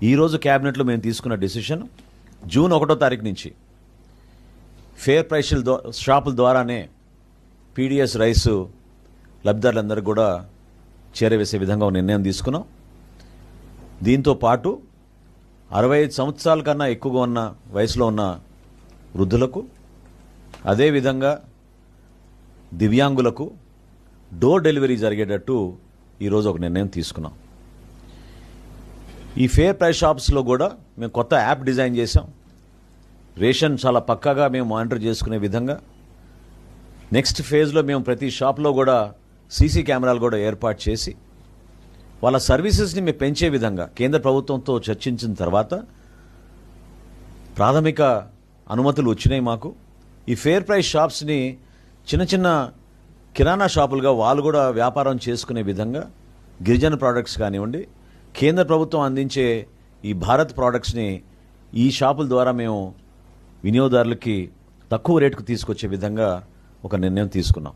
ఈరోజు క్యాబినెట్లో మేము తీసుకున్న డెసిషన్ జూన్ 1వ తారీఖు నుంచి ఫేర్ ప్రైస్ షాపుల ద్వారానే పీడిఎస్ రైస్ లబ్ధిదారులందరూ కూడా చేరవేసే విధంగా ఒక నిర్ణయం తీసుకున్నాం. దీంతో పాటు 65 సంవత్సరాల కన్నా ఎక్కువగా ఉన్న వయసులో ఉన్న వృద్ధులకు, అదేవిధంగా దివ్యాంగులకు డోర్ డెలివరీ జరిగేటట్టు ఈరోజు ఒక నిర్ణయం తీసుకున్నాం. ఈ ఫేర్ ప్రైస్ షాప్స్లో కూడా మేము కొత్త యాప్ డిజైన్ చేసాం. రేషన్ చాలా పక్కాగా మేము మానిటర్ చేసుకునే విధంగా నెక్స్ట్ ఫేజ్లో మేము ప్రతి షాప్లో కూడా సీసీ కెమెరాలు కూడా ఏర్పాటు చేసి వాళ్ళ సర్వీసెస్ని మేము పెంచే విధంగా కేంద్ర ప్రభుత్వంతో చర్చించిన తర్వాత ప్రాథమిక అనుమతులు వచ్చినాయి మాకు. ఈ ఫేర్ ప్రైస్ షాప్స్ని చిన్న చిన్న కిరాణా షాపులుగా వాళ్ళు కూడా వ్యాపారం చేసుకునే విధంగా గిరిజన ప్రోడక్ట్స్ కానివ్వండి, కేంద్ర ప్రభుత్వం అందించే ఈ భారత్ ప్రోడక్ట్స్ని ఈ షాపుల ద్వారా మేము వినియోగదారులకి తక్కువ రేటుకు తీసుకొచ్చే విధంగా ఒక నిర్ణయం తీసుకున్నాం.